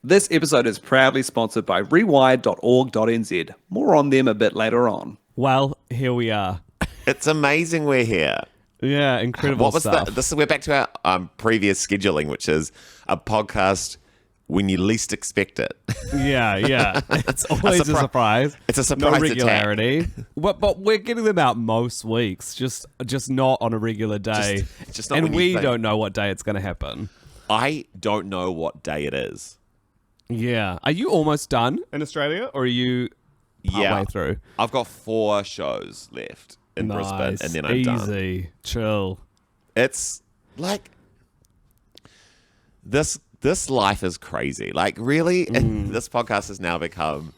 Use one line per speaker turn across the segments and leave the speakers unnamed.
This episode is proudly sponsored by rewired.org.nz. More on them a bit later on.
Well, here we are.
It's amazing we're here.
Yeah, incredible stuff.
We're back to our previous scheduling, which is a podcast when you least expect it.
Yeah. It's always a surprise.
It's a surprise
no regularity. But we're getting them out most weeks, just not on a regular day.
Just not
and
when you
we
think.
don't know what day it's going to happen.
I don't know what day it is.
Yeah. Are you almost done in Australia, or are you partway through?
I've got 4 shows left in Brisbane, and then I'm done.
Easy. Chill.
It's like this life is crazy. Like, really, this podcast has now become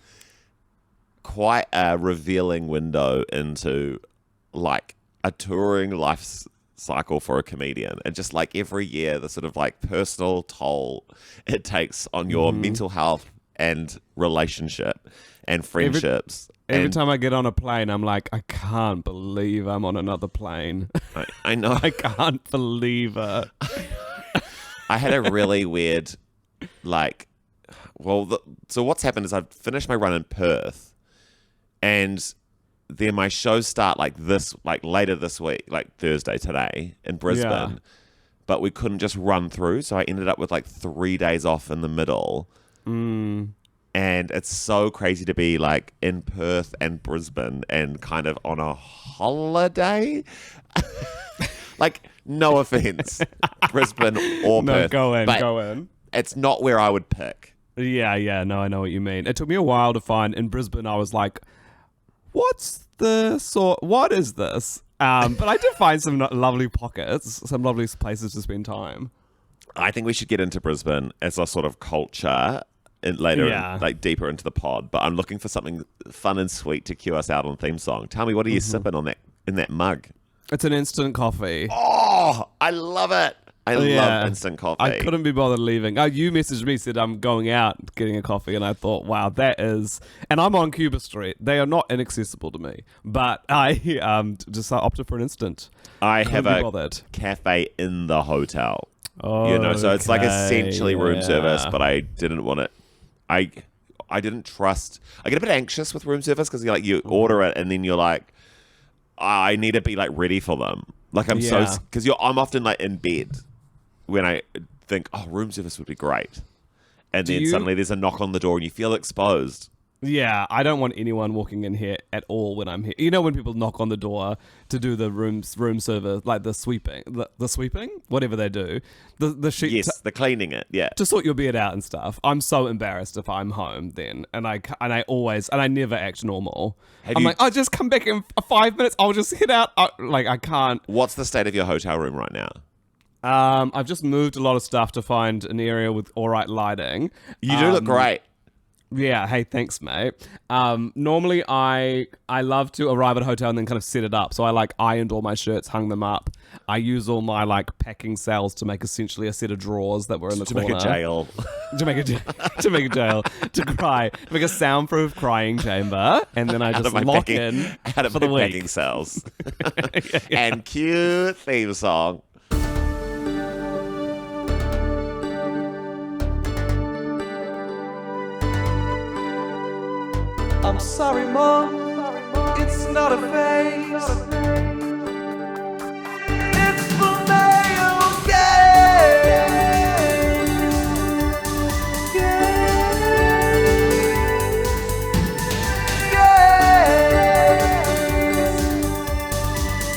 quite a revealing window into like a touring life cycle for a comedian, and just like every year the sort of like personal toll it takes on your mental health and relationship and friendships.
Every time I get on a plane, I'm like, I can't believe I'm on another plane.
I know.
I can't believe it.
I had a really weird, so what's happened is I've finished my run in Perth, and then my shows start later this week, like Thursday today in Brisbane,
Yeah.
but we couldn't just run through, so I ended up with like 3 days off in the middle. And it's so crazy to be like in Perth and Brisbane and kind of on a holiday. Like, no offense, Brisbane or Perth.
Go
but
in.
It's not where I would pick.
Yeah, no, I know what you mean. It took me a while to find. In Brisbane, I was like, what is this? But I did find some lovely pockets, some lovely places to spend time.
I think we should get into Brisbane as a sort of culture later, like deeper into the pod. But I'm looking for something fun and sweet to cue us out on theme song. Tell me, what are you sipping on in that mug?
It's an instant coffee.
Oh, I love it. I love instant coffee.
I couldn't be bothered leaving. You messaged me, said I'm going out getting a coffee, and I thought, wow, that is... And I'm on Cuba Street. They are not inaccessible to me. But I just opted for an instant.
I
Couldn't
have
be
a
bothered.
cafe in the hotel.
Oh,
So it's like essentially room service,
yeah.
but I didn't want it. I didn't trust... I get a bit anxious with room service because you order it and then you're like, I need to be like ready for them. Like I'm because I'm often like in bed when I think, room service would be great, and then suddenly there's a knock on the door and you feel exposed.
Yeah, I don't want anyone walking in here at all when I'm here. You know when people knock on the door to do the room service, like the sweeping, whatever they do, the sheet.
Yes, the cleaning it. Yeah,
to sort your bed out and stuff. I'm so embarrassed if I'm home then, and I never act normal. I'll just come back in 5 minutes. I'll just head out. I can't.
What's the state of your hotel room right now?
I've just moved a lot of stuff to find an area with all right lighting.
You do look great.
Yeah, hey, thanks, mate. Normally, I love to arrive at a hotel and then kind of set it up. So I ironed all my shirts, hung them up. I use all my packing cells to make essentially a set of drawers that were in the corner.
To make a jail.
to make a jail. To cry. To make a soundproof crying chamber. And then I just lock in
out of
for the week.
packing cells. And cue theme song.
I'm sorry, Mom. It's not a phase. It's the male gaze.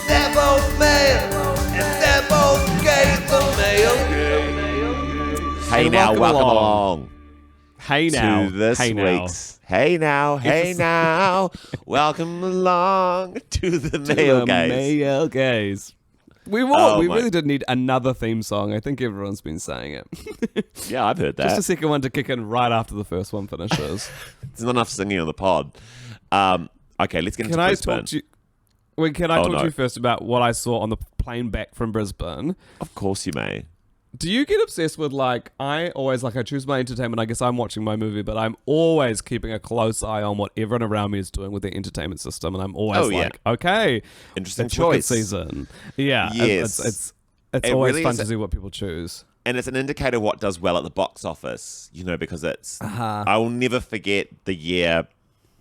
They're both male and they're both gay. The male gaze.
Hey, now, welcome along.
Hey now.
To this week's Hey now, welcome along to the male gaze.
Male gaze. We really did need another theme song. I think everyone's been saying it.
Yeah, I've heard that.
Just a second one to kick in right after the first one finishes.
There's not enough singing on the pod. Okay, let's get into Brisbane.
Can I talk to you first about what I saw on the plane back from Brisbane?
Of course you may.
Do you get obsessed with I choose my entertainment. I guess I'm watching my movie, but I'm always keeping a close eye on what everyone around me is doing with their entertainment system, and I'm always okay,
interesting
it's
choice
season. Yeah,
yes,
it's always really fun to see what people choose.
And it's an indicator of what does well at the box office, because it's... I will never forget the year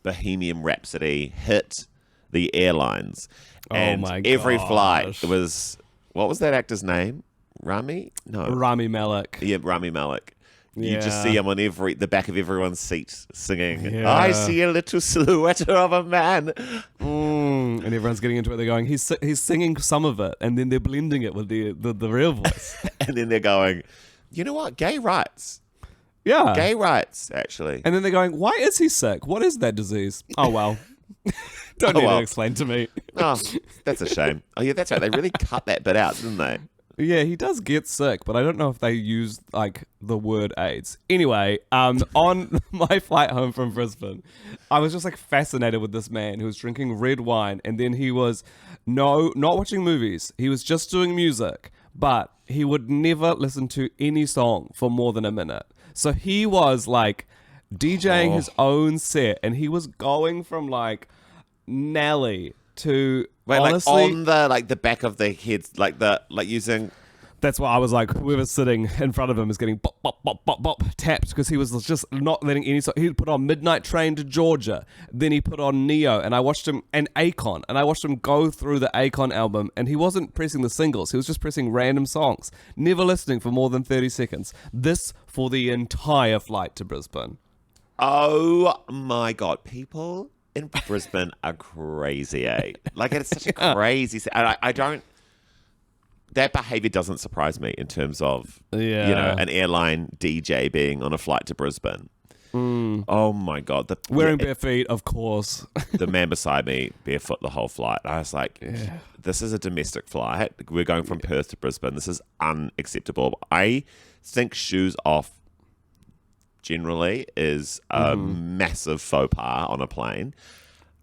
Bohemian Rhapsody hit the airlines. And
my
every flight
gosh.
was... What was that actor's name? Rami? No.
Rami Malek.
Yeah, Rami Malek. You just
Yeah.
see him on the back of everyone's seat singing,
Yeah.
I see a little silhouette of a man.
And everyone's getting into it. They're going, he's singing some of it, and then they're blending it with the real voice.
And then they're going, you know what? Gay rights.
Yeah.
Gay rights, actually.
And then they're going, why is he sick? What is that disease? Oh, well. Don't need to explain to me.
Oh, that's a shame. Oh, yeah, that's right. They really cut that bit out, didn't they?
Yeah, he does get sick, but I don't know if they use the word AIDS. Anyway, on my flight home from Brisbane, I was just fascinated with this man who was drinking red wine, and then he was not watching movies. He was just doing music, but he would never listen to any song for more than a minute. So he was DJing his own set, and he was going from Nelly to
Wait,
honestly,
on the back of the heads, using...
that's why I was whoever's sitting in front of him is getting bop, bop, bop, bop, bop, tapped because he was just not letting any song. He put on Midnight Train to Georgia. Then he put on Neo, and I watched him, and Akon, and I watched him go through the Akon album, and he wasn't pressing the singles. He was just pressing random songs, never listening for more than 30 seconds. This for the entire flight to Brisbane.
Oh, my God. People in Brisbane are crazy, eh? It's such a crazy... And I don't... That behavior doesn't surprise me in terms of, an airline DJ being on a flight to Brisbane. Oh, my God.
Wearing bare feet, of course.
The man beside me, barefoot the whole flight. I was like, this is a domestic flight. We're going from Perth to Brisbane. This is unacceptable. I think shoes off generally is a massive faux pas on a plane.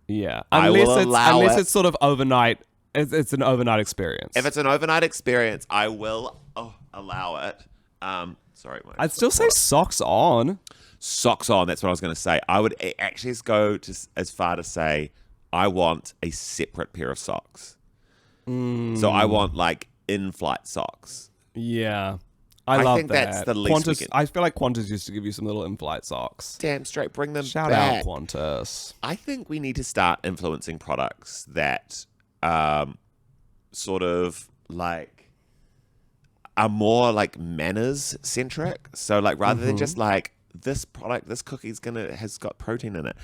Yeah.
I will allow
unless
it.
it's sort of overnight. It's an overnight experience.
If it's an overnight experience, I will allow it. Sorry,
I'd still say socks on.
Socks on. That's what I was going to say. I would actually go as far to say I want a separate pair of socks. So I want in-flight socks.
Yeah. I love
think
that.
that's the least we
Qantas,
can-
I feel like Qantas used to give you some little in-flight socks.
Damn straight, bring them
Shout
back.
out Qantas.
I think we need to start influencing products that sort of are more manners centric. So rather than just this product, this cookie's has got protein in it.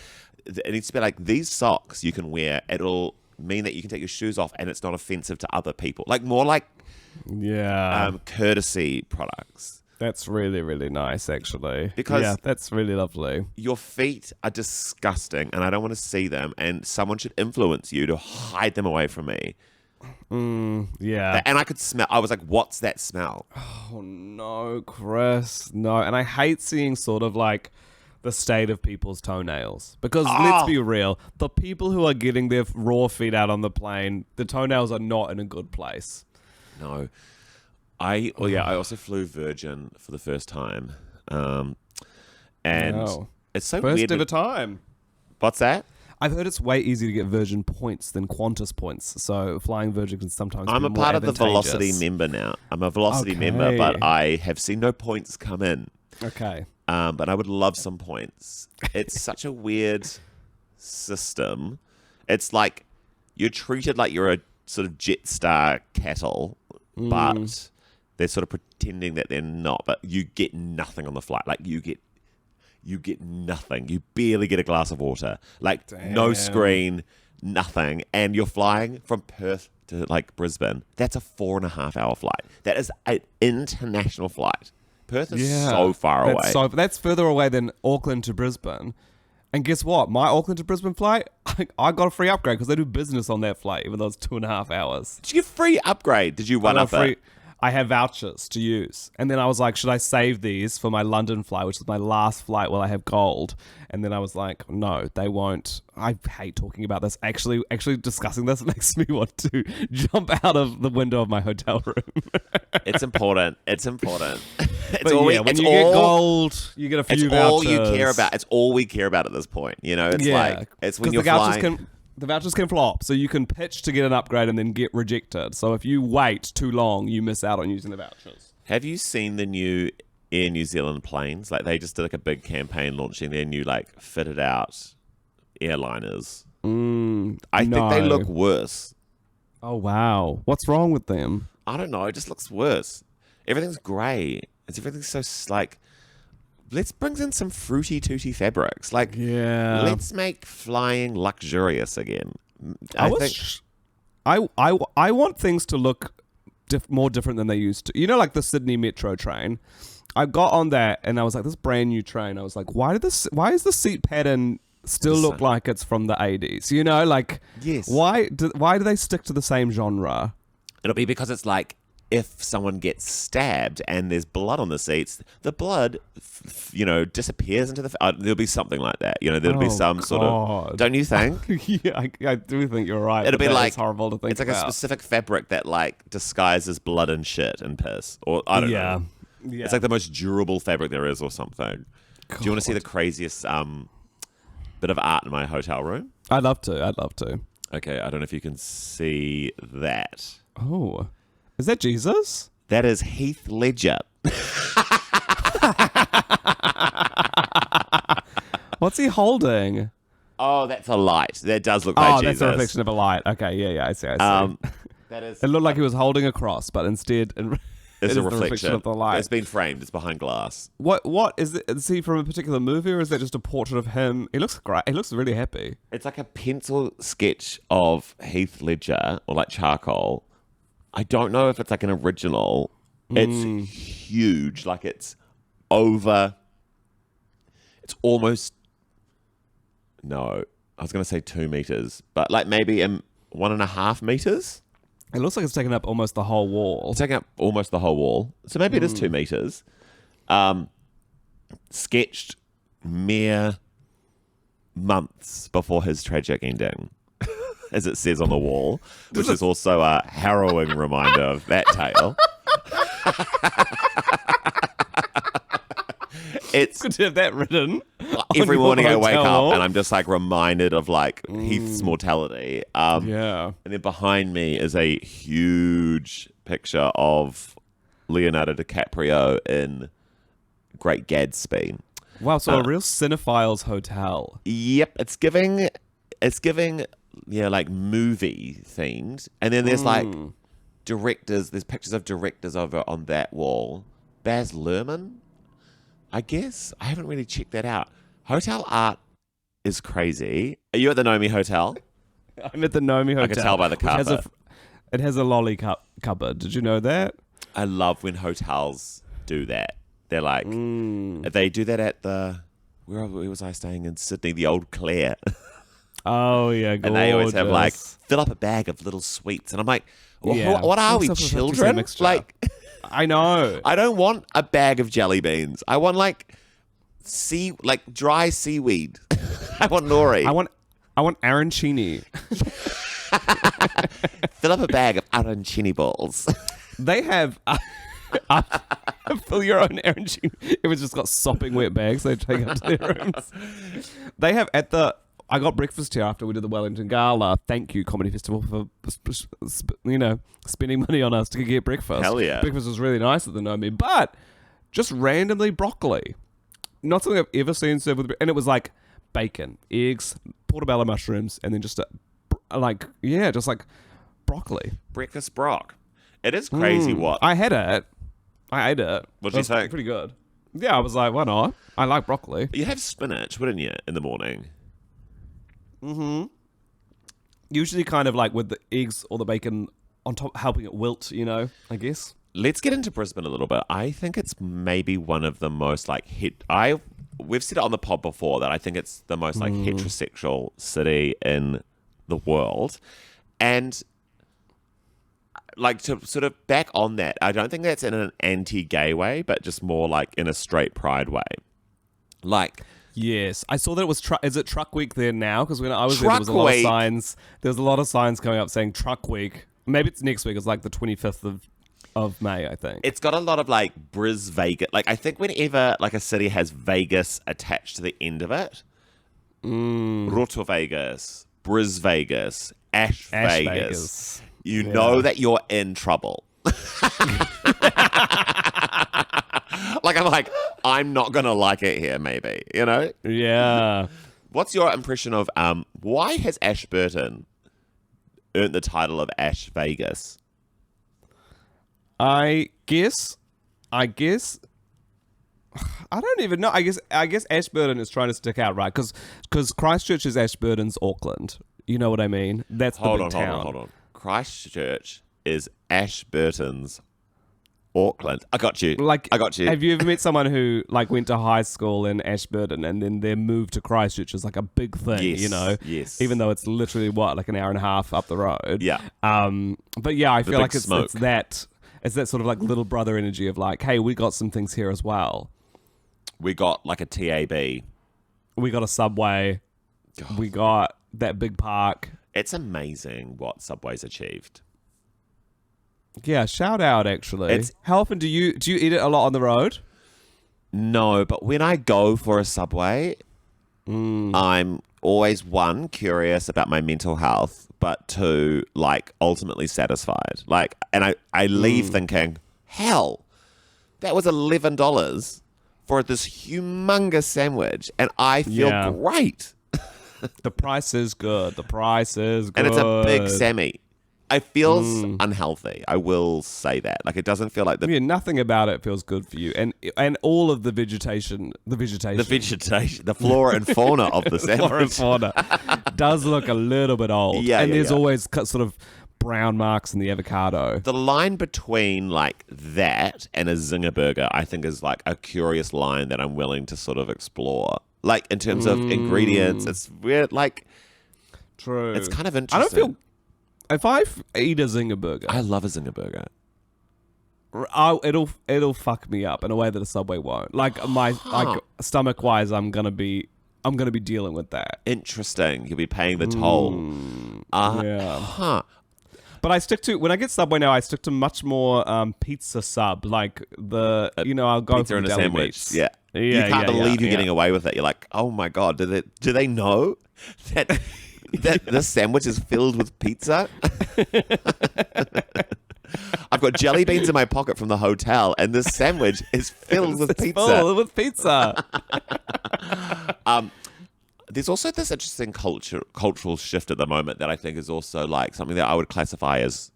It needs to be these socks you can wear. It'll mean that you can take your shoes off and it's not offensive to other people. More
Yeah.
courtesy products.
That's really, really nice, actually.
Because-
yeah, that's really lovely.
Your feet are disgusting and I don't want to see them, and someone should influence you to hide them away from me.
Yeah.
And I could smell. I was like, what's that smell?
Oh, no, Chris. No. And I hate seeing sort of the state of people's toenails. Because let's be real, the people who are getting their raw feet out on the plane, the toenails are not in a good place.
No. I also flew Virgin for the first time. And
Wow.
it's so
First
weird.
ever time.
What's that?
I've heard it's way easier to get Virgin points than Qantas points. So flying Virgin can sometimes
I'm
be
a
more
part of the Velocity
advantageous.
member now. I'm a Velocity member, but I have seen no points come in.
Okay.
But I would love some points. It's such a weird system. It's you're treated like you're a sort of Jetstar cattle, but they're sort of pretending that they're not. But you get nothing on the flight. You get nothing. You barely get a glass of water. No screen, nothing. And you're flying from Perth to Brisbane. That's a 4.5 hour flight. That is an international flight. Perth is so far away.
That's further away than Auckland to Brisbane. And guess what? My Auckland to Brisbane flight, I got a free upgrade because they do business on that flight, even though it's 2.5 hours.
Did you get free upgrade? Did you one up it?
I have vouchers to use. And then I was like, should I save these for my London flight, which is my last flight while I have gold? And then I was like, no, they won't. I hate talking about this. Actually discussing this makes me want to jump out of the window of my hotel room.
It's important. It's important.
But when you get gold, you get a few
it's
vouchers.
all you care about. It's all we care about at this point. It's when you're flying.
The vouchers can flop, so you can pitch to get an upgrade and then get rejected. So if you wait too long, you miss out on using the vouchers.
Have you seen the new Air New Zealand planes? Like they just did like a big campaign launching their new like fitted out airliners. I think they look worse.
Oh wow, what's wrong with them?
I don't know. It just looks worse. Everything's grey. Everything's so like. Let's bring in some fruity tooty fabrics. Like,
Yeah.
let's make flying luxurious again.
I want things to look more different than they used to. You know, like the Sydney Metro train. I got on that and I was like, this brand new train. I was like, why is the seat pattern still look like it's from the 80s? You know, like,
yes.
Why do they stick to the same genre?
It'll be because it's like if someone gets stabbed and there's blood on the seats, the blood, disappears into the. There'll be something like that. You know, there'll be some sort of. Don't you think?
Yeah, I do think you're right.
It'll be
that
like
is horrible to think.
It's like
about.
a specific fabric that like disguises blood and shit and piss, or I don't know.
Yeah.
It's like the most durable fabric there is, or something. God. Do you want to see the craziest bit of art in my hotel room?
I'd love to.
Okay, I don't know if you can see that.
Oh, is that Jesus?
That is Heath Ledger.
What's he holding?
Oh, that's a light. That does look like Jesus.
That's a reflection of a light. Okay, yeah, I see.
That is.
It looked like he was holding a cross, but instead
it's
a
a
reflection of the light.
It's been framed. It's behind glass.
What is it? Is he from a particular movie, or is that just a portrait of him? He looks great. He looks really happy.
It's like a pencil sketch of Heath Ledger, or like charcoal. I don't know if it's like an original. It's huge. Like it's over. It's almost. No, I was going to say 2 meters, but like maybe 1.5 meters.
It looks like it's taken up almost the whole wall.
It's taking up almost the whole wall. So maybe it is 2 meters. Sketched mere months before his tragic ending, as it says on the wall, which is also a harrowing reminder of that tale.
It's good to have that written.
Every morning I wake
hotel.
up and I'm just like reminded of like Heath's mortality.
Yeah.
And then behind me is a huge picture of Leonardo DiCaprio in Great Gatsby.
Wow, so a real cinephile's hotel.
Yep, it's giving like movie themed. And then there's like directors, there's pictures of directors over on that wall. Baz Luhrmann, I guess. I haven't really checked that out. Hotel art is crazy. Are you at the Nomi Hotel?
I'm at the Nomi Hotel.
I can tell by the carpet.
It has a lolly cupboard. Did you know that?
I love when hotels do that. They're like, they do that at the, where was I staying in Sydney? The Old Clare.
Oh, yeah, gorgeous.
And they always have like, fill up a bag of little sweets. And I'm like, what are we, children? Like,
I know.
I don't want a bag of jelly beans. I want like dry seaweed. I want nori.
I want arancini.
Fill up a bag of arancini balls.
They have fill your own arancini. It was just got sopping wet bags they take up to their rooms. They have I got breakfast here after we did the Wellington Gala. Thank you, Comedy Festival, for spending money on us to get breakfast.
Hell yeah.
Breakfast was really nice at the Nomi, but just randomly broccoli. Not something I've ever seen served with, and it was like bacon, eggs, portobello mushrooms, and then just just like broccoli.
Breakfast brock. It is crazy what.
I had it. I ate it.
What'd you think?
Pretty good. Yeah, I was like, why not? I like broccoli.
You have spinach, wouldn't you, in the morning?
Mm-hmm. Usually kind of like with the eggs or the bacon on top, helping it wilt, I guess.
Let's get into Brisbane a little bit. I think it's maybe one of the most like we've said it on the pod before that I think it's the most like heterosexual city in the world. And like to sort of back on that, I don't think that's in an anti-gay way, but just more like in a straight pride way. Like,
yes, I saw that it was is it Truck Week there now? Because when I was there was a lot of signs. There was a lot of signs coming up saying Truck Week. Maybe it's next week. It's like the 25th of May, I think.
It's got a lot of like Vegas. Like I think whenever like a city has Vegas attached to the end of it, Roto Vegas, Vegas, Ash Vegas. You know that you're in trouble. I'm not gonna like it here, maybe, you know?
Yeah.
What's your impression of why has Ashburton earned the title of Vegas?
I guess I don't even know. I guess Ashburton is trying to stick out, right? Because Christchurch is Ashburton's Auckland. You know what I mean? That's the big town.
Hold on. Christchurch is Ashburton's Auckland. I got you. I got you.
Have you ever met someone who went to high school in Ashburton and then their move to Christchurch is like a big thing,
Yes,
you know?
yes.
Even though it's literally an hour and a half up the road.
Yeah.
But yeah, I feel like it's
smoke.
that sort of like little brother energy of like, hey, we got some things here as well.
We got like a TAB.
We got a Subway.
God.
We got that big park.
It's amazing what Subway's achieved.
Yeah, shout out actually.
It's-
How often do you eat it a lot on the road?
No, but when I go for a Subway, I'm always, one, curious about my mental health, but two, ultimately satisfied. And I leave thinking, hell, that was $11 for this humongous sandwich, and I feel great.
The price is good. The price is good.
And it's a big Sammy. It feels unhealthy. I will say that. It doesn't feel like
nothing about it feels good for you, and all of the vegetation,
the flora and fauna of the sandwich.
flora and fauna does look a little bit old.
Yeah,
and
yeah,
there's
yeah.
always sort of brown marks in the avocado.
The line between that and a zinger burger, I think, is a curious line that I'm willing to sort of explore. In terms of ingredients, it's weird.
True.
It's kind of interesting.
I don't feel. If I eat a zinger burger,
I love a zinger burger.
it'll fuck me up in a way that a Subway won't. Stomach wise, I'm gonna be dealing with that.
Interesting. You'll be paying the toll.
Yeah.
Huh.
But when I get Subway now, I stick to much more pizza sub, I'll go
Pizza
for
and a
deli
sandwich.
meats.
Yeah. You can't believe you're getting away with it. You're like, oh my God, do they know that this sandwich is filled with pizza? I've got jelly beans in my pocket from the hotel, and this sandwich is filled with pizza.
Full with pizza.
There's also this interesting cultural shift at the moment that I think is also something that I would classify as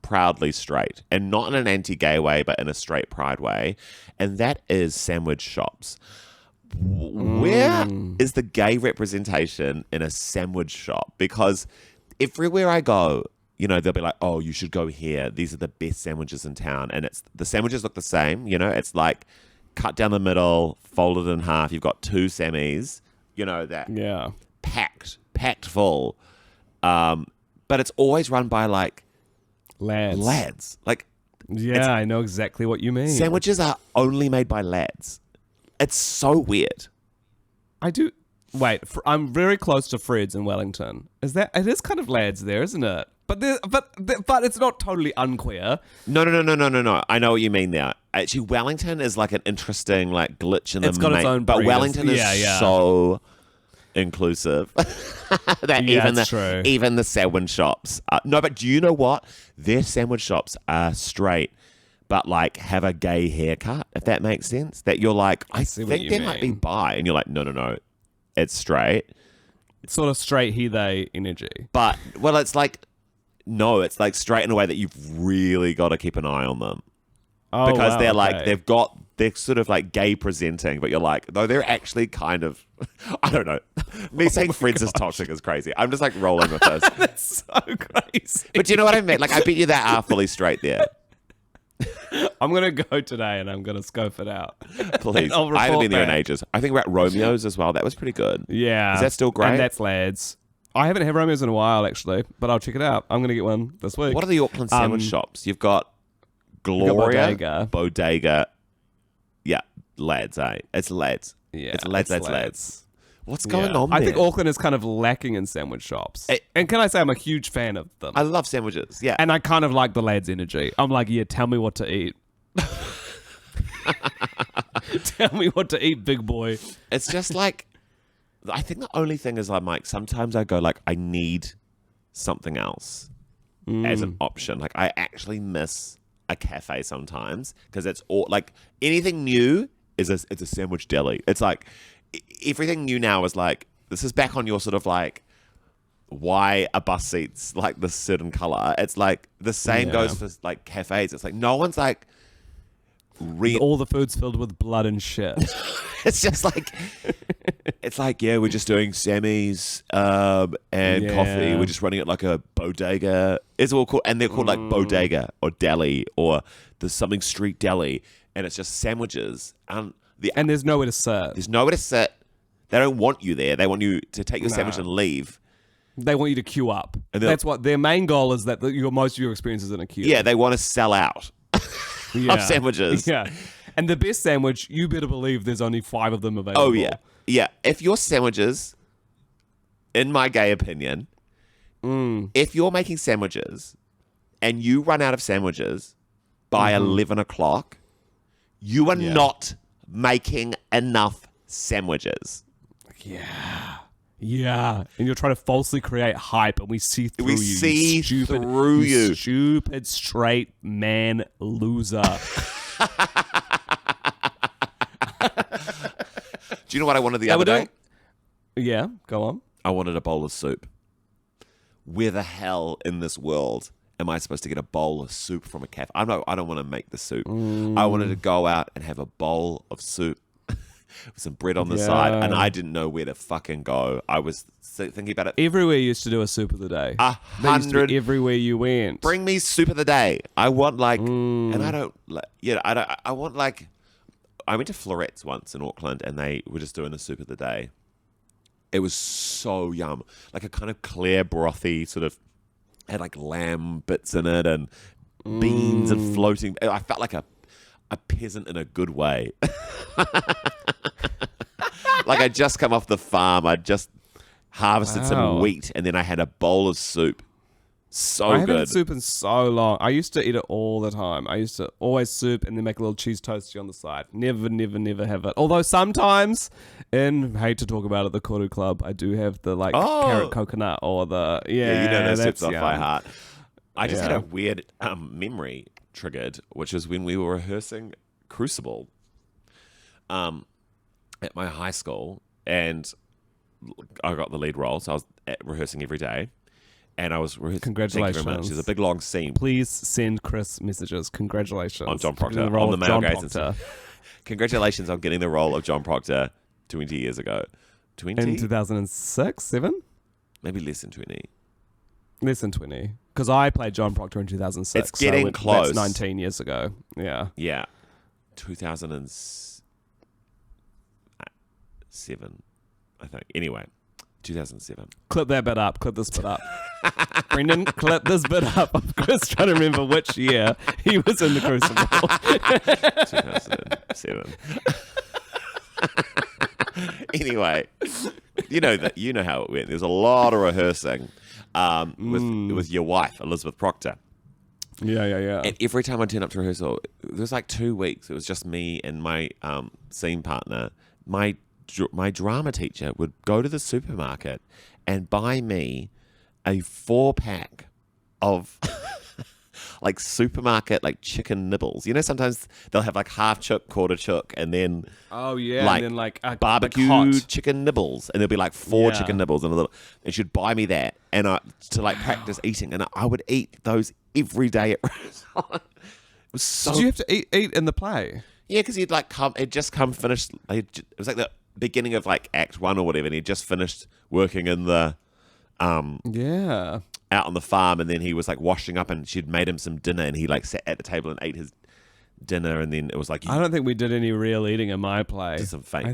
proudly straight, and not in an anti-gay way, but in a straight pride way, and that is sandwich shops. Where is the gay representation in a sandwich shop? Because everywhere I go, they'll be like, oh, you should go here. These are the best sandwiches in town. And the sandwiches look the same. It's cut down the middle, folded in half. You've got two Sammies, that packed full. But it's always run by lads.
Yeah, I know exactly what you mean.
Sandwiches are only made by lads. It's so weird.
I do. Wait, I'm very close to Fred's in Wellington. It is kind of lads there, isn't it? But it's not totally unqueer.
No. I know what you mean there. Actually, Wellington is an interesting glitch in the
It's got its own
but
breeders.
Wellington is so inclusive that
true.
even the sandwich shops. No, but do you know what? Their sandwich shops are straight, but have a gay haircut, if that makes sense. That you're I think there might be bi, and you're no, it's straight.
It's sort of straight he/they energy.
But it's no, it's straight in a way that you've really got to keep an eye on them.
Oh,
because
wow,
they're sort of gay presenting, but you're no, they're actually kind of, I don't know. Me saying Fred's is toxic is crazy. I'm just rolling with this.
That's so crazy.
But do you know what I mean? I bet you that are fully straight there.
I'm going to go today and I'm going to scope it out.
Please.
I'll
I haven't been
report
there in
back.
ages. I think we're at Romeo's as well. That was pretty good.
Yeah.
Is that still great?
And that's lads. I haven't had Romeo's in a while, actually, but I'll check it out. I'm going to get one this week.
What are the Auckland sandwich shops? You've got Gloria, Bodega. Yeah, lads, eh? It's lads.
Yeah,
it's lads. What's going
Yeah.
on there?
I think Auckland is kind of lacking in sandwich shops. And can I say I'm a huge fan of them?
I love sandwiches, yeah.
And I kind of like the lads' energy. I'm like, yeah, tell me what to eat. Tell me what to eat, big boy.
It's just I think the only thing is sometimes I go I need something else as an option. I actually miss a cafe sometimes because it's all like anything new it's a sandwich deli. It's like everything new now is like this is back on your sort of like why a bus seat's like this certain color. It's like the same goes for like cafes. It's like no one's like
all the food's filled with blood and shit.
It's just like it's like we're just doing Sammy's and coffee. We're just running it like a bodega. It's all called and they're called like bodega or deli or there's something street deli and it's just sandwiches and
there's nowhere to sit.
There's nowhere to sit. They don't want you there. They want you to take your sandwich and leave.
They want you to queue up. And that's what their main goal is, that most of your experience is in a queue.
Yeah, they want to sell out of sandwiches.
Yeah. And the best sandwich, you better believe there's only 5 of them available.
Oh, yeah. Yeah. If your sandwiches, in my gay opinion, if you're making sandwiches and you run out of sandwiches by 11 o'clock, you are not making enough sandwiches.
Yeah. Yeah, and you're trying to falsely create hype, and we see through you.
We see
stupid,
through you.
Stupid straight man loser.
Do you know what I wanted the other day?
Yeah, go on.
I wanted a bowl of soup. Where the hell in this world am I supposed to get a bowl of soup from a cafe? I don't want to make the soup. I wanted to go out and have a bowl of soup. With some bread on the side, and I didn't know where to fucking go. I was thinking about it.
Everywhere used to do a soup of the day.
100.
Everywhere you went.
Bring me soup of the day. I want like, and I don't, I want like, I went to Florette's once in Auckland, and they were just doing a soup of the day. It was so yum, like a kind of clear brothy sort of, had like lamb bits in it and beans and floating. I felt like a peasant in a good way. Like I just come off the farm. I just harvested some wheat and then I had a bowl of soup. I
haven't had soup in so long. I used to eat it all the time. I used to always soup and then make a little cheese toasty on the side. Never have it. Although sometimes, and hate to talk about it, the Koru Club, I do have the like carrot coconut or the
you know those soups off by heart. I just had a weird memory triggered, which was when we were rehearsing Crucible at my high school, and I got the lead role, so I was rehearsing every day, and I was rehearsing.
Congratulations!
Thank you very much. There's a big long scene.
Please send Chris messages. Congratulations
on John Proctor on the male gaze. Congratulations on getting the role of John Proctor 20 years ago.
In 2006, 7?
Maybe less than 20.
Less than 20. Because I played John Proctor in 2006.
It's getting close.
That's 19 years ago. Yeah.
Yeah. 2007, I think. Anyway, 2007.
Clip that bit up. Clip this bit up. Brendan, clip this bit up of Chris trying to remember which year he was in the Crucible.
2007. Anyway, you know how it went. There's a lot of rehearsing with your wife, Elizabeth Proctor.
Yeah.
And every time I turned up to rehearsal, there was like 2 weeks. It was just me and my scene partner. My drama teacher would go to the supermarket and buy me a 4-pack of like supermarket like chicken nibbles. You know, sometimes they'll have like half chook, quarter chook, and then
and then like
barbecue chicken nibbles, and there'll be like 4 chicken nibbles and a little. And she'd buy me that, and to like practice eating, and I would eat those every day at rehearsal. It was so.
Did you have to eat in the play?
Yeah, because he'd like come finished. It was like the beginning of like Act 1 or whatever, and he'd just finished working in the out on the farm, and then he was like washing up, and she'd made him some dinner, and he like sat at the table and ate his dinner, and then it was like
I don't think we did any real eating in my play.
Just some fake.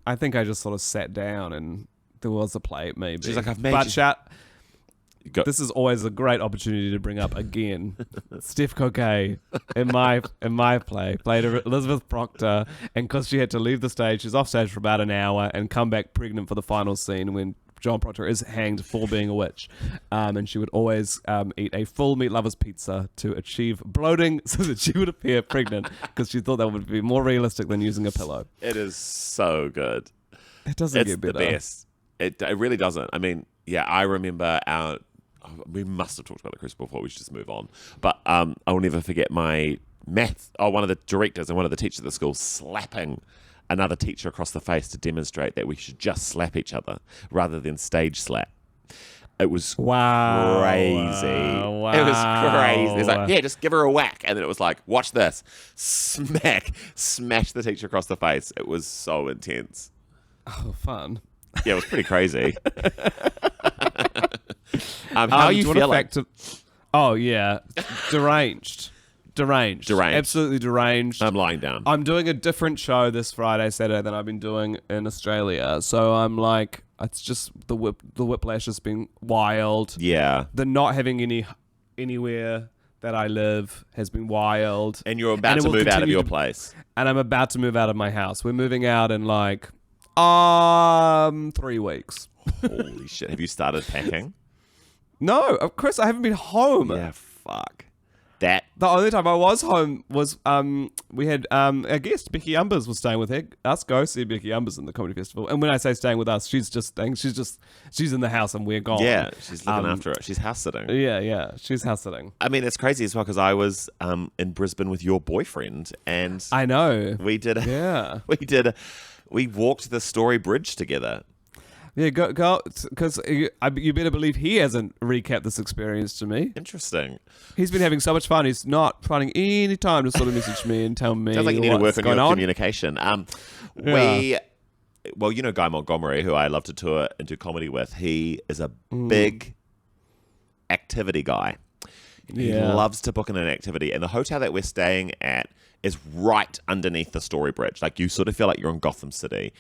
I think I just sort of sat down and there was a plate maybe.
She's like, I've made
this is always a great opportunity to bring up again. Steph Coquet in my play played Elizabeth Proctor, and because she had to leave the stage, she's off stage for about an hour and come back pregnant for the final scene when John Proctor is hanged for being a witch. And she would always eat a full meat lover's pizza to achieve bloating so that she would appear pregnant, because she thought that would be more realistic than using a pillow.
It is so good.
It doesn't get better.
It's the best. It really doesn't. I mean, yeah, I remember we must have talked about the Crucible before. We should just move on. But I will never forget my one of the directors and one of the teachers at the school slapping another teacher across the face to demonstrate that we should just slap each other rather than stage slap. It was crazy.
Wow.
It was crazy. It's like, yeah, just give her a whack. And then it was like, watch this. Smash the teacher across the face. It was so intense.
Oh, fun.
Yeah, it was pretty crazy. How are you feeling?
Oh, yeah. Deranged. Absolutely deranged.
I'm lying down.
I'm doing a different show this Friday, Saturday than I've been doing in Australia. So I'm like, it's just the whiplash has been wild.
Yeah.
The not having anywhere that I live has been wild.
And you're about to move out of your place.
And I'm about to move out of my house. We're moving out in like 3 weeks.
Holy shit. Have you started packing?
No, Chris, I haven't been home.
Yeah, fuck.
The only time I was home was we had our guest Becky Umbers was staying with us. Go see Becky Umbers in the comedy festival. And when I say staying with us, she's in the house and we're gone.
Yeah, she's looking after it. She's house sitting.
Yeah, she's house sitting.
I mean, it's crazy as well because I was in Brisbane with your boyfriend, and
I know
we did.
Yeah,
we walked the Story Bridge together.
Yeah, go, because you better believe he hasn't recapped this experience to me.
Interesting.
He's been having so much fun. He's not finding any time to sort of message me and tell me.
Sounds like you need to work on your communication.
Yeah.
Well, you know Guy Montgomery, who I love to tour and do comedy with. He is a big activity guy. He loves to book in an activity, and the hotel that we're staying at is right underneath the Story Bridge. Like you sort of feel like you're in Gotham City.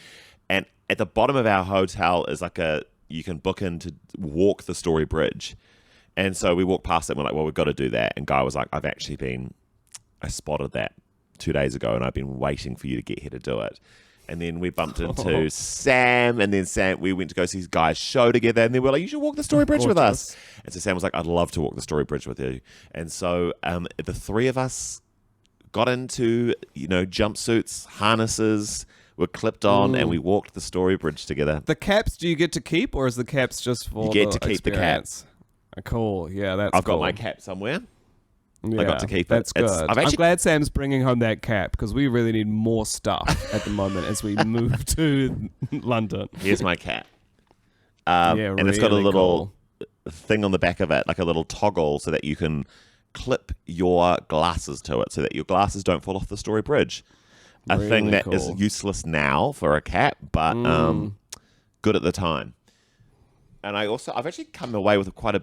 And at the bottom of our hotel is like you can book in to walk the Story Bridge. And so we walked past it and we're like, well, we've got to do that. And Guy was like, I spotted that 2 days ago and I've been waiting for you to get here to do it. And then we bumped into Sam, and then we went to go see Guy's show together, and then we're like, you should walk the Story Bridge with us. And so Sam was like, I'd love to walk the Story Bridge with you. And so the three of us got into, jumpsuits, harnesses, were clipped on, and we walked the Story Bridge together.
The caps, do you get to keep, or is the caps just for
you get to keep
experience? The caps. Cool. Yeah, that's
I've
cool.
got my cap somewhere.
Yeah,
I got to keep
that's
it.
Good. I'm glad Sam's bringing home that cap because we really need more stuff at the moment as we move to London.
Here's my cap. And it's got a little thing on the back of it, like a little toggle so that you can clip your glasses to it so that your glasses don't fall off the Story Bridge. A thing that is useless now for a cap, but good at the time. And I've actually come away with quite a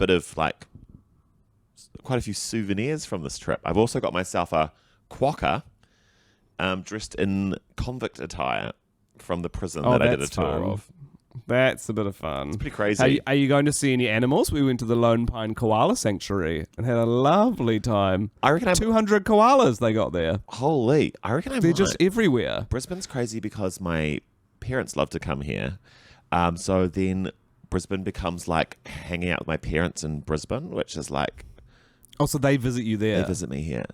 few souvenirs from this trip. I've also got myself a quokka dressed in convict attire from the prison that I did a tour of.
That's a bit of fun.
It's pretty crazy.
Are you going to see any animals? We went to the Lone Pine Koala Sanctuary and had a lovely time.
I reckon
200 koalas they got there.
Holy. I reckon
They're just everywhere.
Brisbane's crazy because my parents love to come here. So then Brisbane becomes like hanging out with my parents in Brisbane, which is like...
Oh, so they visit you there?
They visit me here.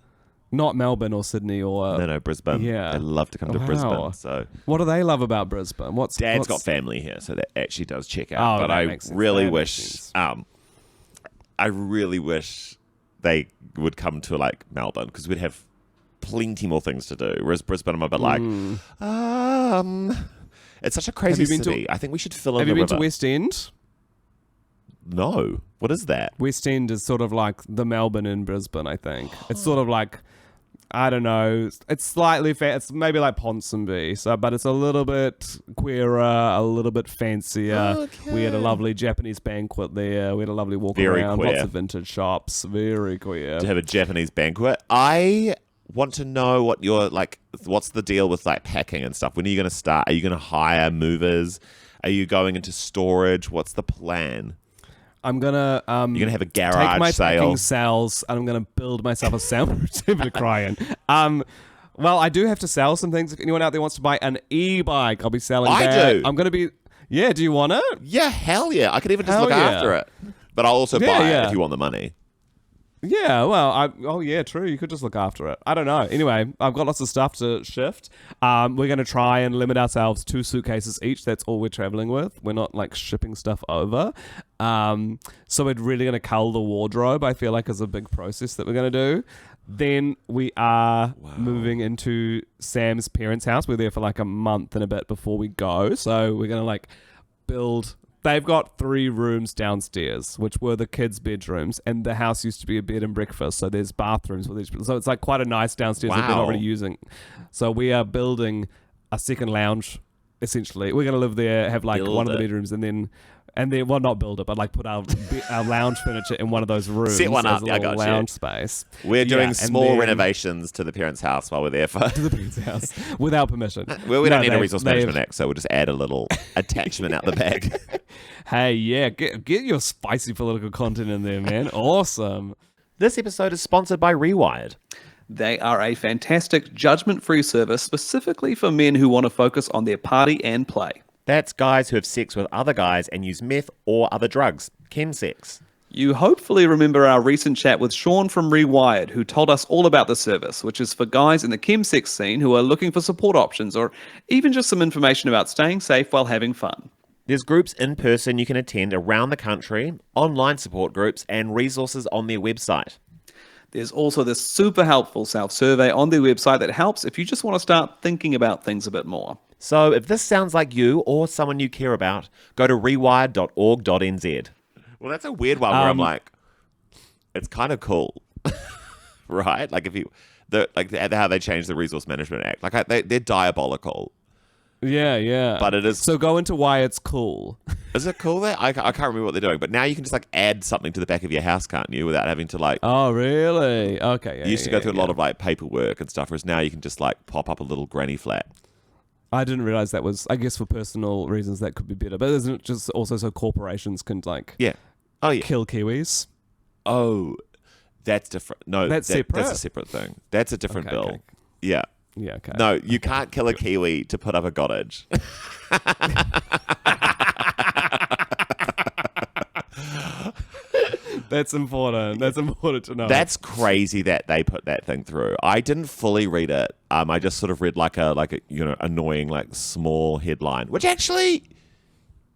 Not Melbourne or Sydney or...
No, Brisbane. Yeah. They love to come to Brisbane. So
what do they love about Brisbane?
Dad's got family here, so that actually does check out. But I really wish... I really wish they would come to like Melbourne because we'd have plenty more things to do. Whereas Brisbane, I'm a bit like... It's such a crazy city. I think we should fill in the river.
Have you been to West End?
No. What is that?
West End is sort of like the Melbourne in Brisbane, I think. It's sort of like... I don't know. It's slightly it's maybe like Ponsonby, but it's a little bit queerer, a little bit fancier.
Okay.
We had a lovely Japanese banquet there. We had a lovely walk around,
queer.
Lots of vintage shops, very queer.
To have a Japanese banquet. I want to know what's the deal with like packing and stuff? When are you going to start? Are you going to hire movers? Are you going into storage? What's the plan?
I'm gonna
you're gonna have a garage
take my
sale.
Packing sales, and I'm gonna build myself a soundproof to cry in. Well, I do have to sell some things. If anyone out there wants to buy an e-bike, I'll be selling that.
do.
I'm gonna be. Yeah, do you want it?
Yeah, hell yeah. I could even just look after it, but I'll also buy it if you want the money.
Yeah, well, oh yeah, true. You could just look after it. I don't know. Anyway, I've got lots of stuff to shift. We're going to try and limit ourselves 2 suitcases each. That's all we're traveling with. We're not like shipping stuff over. So we're really going to cull the wardrobe. I feel like is a big process that we're going to do. Then we are moving into Sam's parents' house. We're there for like a month and a bit before we go. So we're going to like build. They've got 3 rooms downstairs, which were the kids' bedrooms, and the house used to be a bed and breakfast, so there's bathrooms with each. So it's like quite a nice downstairs that they're not really using. So we are building a second lounge, essentially. We're going to live there, have like one of the bedrooms, and then well, not build it, but like put our lounge furniture in one of those rooms.
Set one up,
as a little lounge space.
We're doing small renovations to the parents' house while we're there for
to the parents' house without permission.
Well, we don't need a Resource Management Act, so we'll just add a little attachment out the back.
Hey, yeah, get your spicy political content in there, man. Awesome.
This episode is sponsored by Rewired.
They are a fantastic judgment-free service specifically for men who want to focus on their party and play.
That's guys who have sex with other guys and use meth or other drugs. Chemsex.
You hopefully remember our recent chat with Sean from Rewired, who told us all about the service, which is for guys in the chemsex scene who are looking for support options or even just some information about staying safe while having fun.
There's groups in person you can attend around the country, online support groups, and resources on their website.
There's also this super helpful self-survey on their website that helps if you just want to start thinking about things a bit more.
So if this sounds like you or someone you care about, go to rewired.org.nz. Well, that's a weird one where I'm like, it's kind of cool, right? Like how they changed the Resource Management Act. Like they're diabolical.
Yeah.
But it is.
So go into why it's cool.
Is it cool there? I can't remember what they're doing. But now you can just like add something to the back of your house, can't you? Without having to like.
Oh, really? Okay. Yeah,
you used to go through a lot of like paperwork and stuff, whereas now you can just like pop up a little granny flat.
I didn't realize that was, I guess for personal reasons that could be better. But isn't it just also so corporations can like kill Kiwis?
Oh, that's different. No,
that's separate.
That's a separate thing. That's a different bill.
Okay.
Yeah.
Yeah, okay.
No, you can't kill a Kiwi to put up a cottage.
That's important. That's important to know.
That's crazy that they put that thing through. I didn't fully read it. I just sort of read like a annoying like small headline, which actually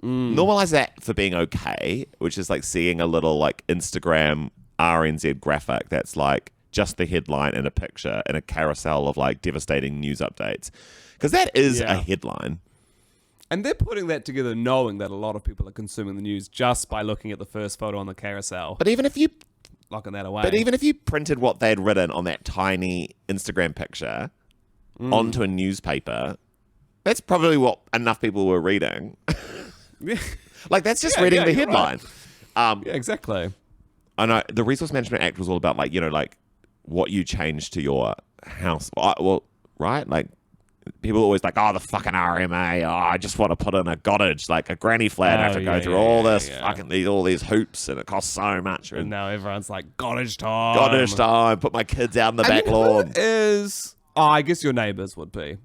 normalize that for being okay, which is like seeing a little like Instagram RNZ graphic that's like just the headline and a picture and a carousel of like devastating news updates. Because that is a headline.
And they're putting that together knowing that a lot of people are consuming the news just by looking at the first photo on the carousel.
But even if you
locking that away.
But even if you printed what they'd written on that tiny Instagram picture onto a newspaper, that's probably what enough people were reading. Like that's just reading the headline.
Right. Yeah, exactly.
I know the Resource Management Act was all about like, like what you change to your house. Well, right? Like people are always like, oh, the fucking RMA. Oh, I just want to put in a cottage, like a granny flat. I have to go through all this fucking all these hoops, and it costs so much.
And now everyone's like, cottage time.
Cottage time. Put my kids out in the back lawn.
I guess your neighbours would be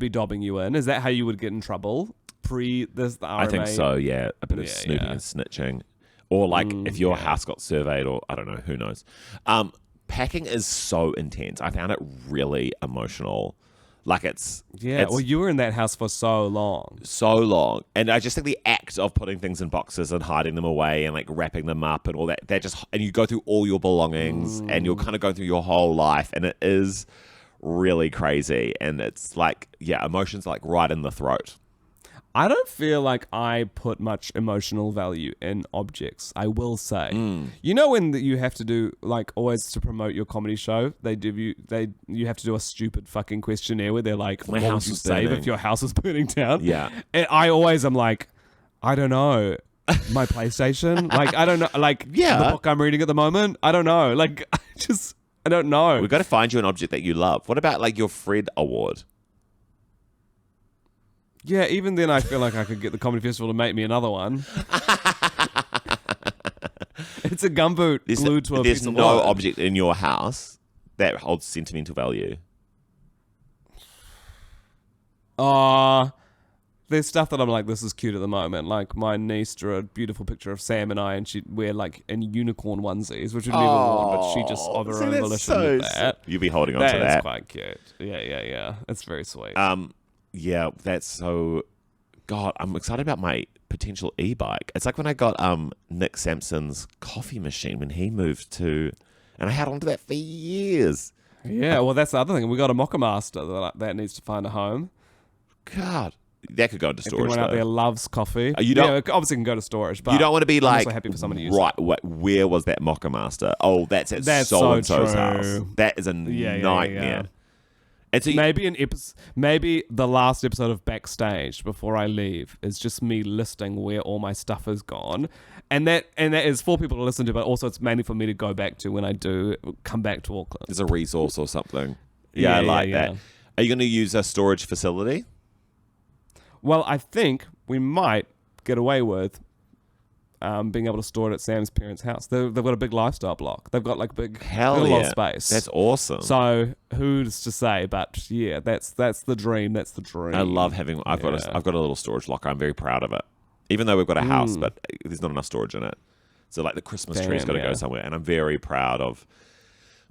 dobbing you in. Is that how you would get in trouble pre the RMA?
I think so. Yeah, a bit of snooping and snitching, or like if your house got surveyed, or I don't know, who knows. Packing is so intense. I found it really emotional. Like it's
well, you were in that house for so long,
and I just think the act of putting things in boxes and hiding them away and like wrapping them up and all that and you go through all your belongings and you're kind of going through your whole life, and it is really crazy, and it's like emotions like right in the throat.
I don't feel like I put much emotional value in objects, I will say. You know when you have to do, like, always to promote your comedy show, you have to do a stupid fucking questionnaire where they're like, what would you save if your house was burning down? Yeah. And I always am like, I don't know. My PlayStation? Like, I don't know. Like, the book I'm reading at the moment? I don't know. Like, I don't know.
We've got to find you an object that you love. What about, like, your Fred Award?
Yeah, even then I feel like I could get the Comedy Festival to make me another one. It's a gumboot glued to a piece of wood.
There's no object in your house that holds sentimental value.
there's stuff that I'm like, this is cute at the moment. Like my niece drew a beautiful picture of Sam and I, and she'd wear like in unicorn onesies, which we've never worn, but she just of her
see,
own
that's
volition
so
did that.
You'll be holding on to
That
that.
is quite cute. Yeah. It's very sweet.
Yeah, that's so. God, I'm excited about my potential e-bike. It's like when I got Nick Sampson's coffee machine when he moved to, and I had onto that for years.
Yeah, well, that's the other thing. We got a Mocha Master that needs to find a home.
God, that could go into
If
storage.
anyone out
though.
there loves coffee,
You don't-
it obviously can go to storage. But
You don't want to be
I'm
like,
also happy for someone to use
right,
it.
where was that Mocha Master? Oh, that's at
That's
so and
so
so's house.
true.
That is a
Yeah.
nightmare. And so
Maybe the last episode of Backstage before I leave is just me listing where all my stuff is gone, and that is for people to listen to, but also it's mainly for me to go back to when I do come back to Auckland.
there's a resource or something. Yeah, I like that. Are you going to use a storage facility?
Well, I think we might get away with being able to store it at Sam's parents' house. They've got a big lifestyle block. They've got like big,
Hell
a
yeah.
lot of space.
That's awesome.
So who's to say? But yeah, that's the dream. That's the dream.
I love having. I've got a little storage locker. I'm very proud of it. Even though we've got a house, but there's not enough storage in it. So like the Christmas tree's got to go somewhere, and I'm very proud of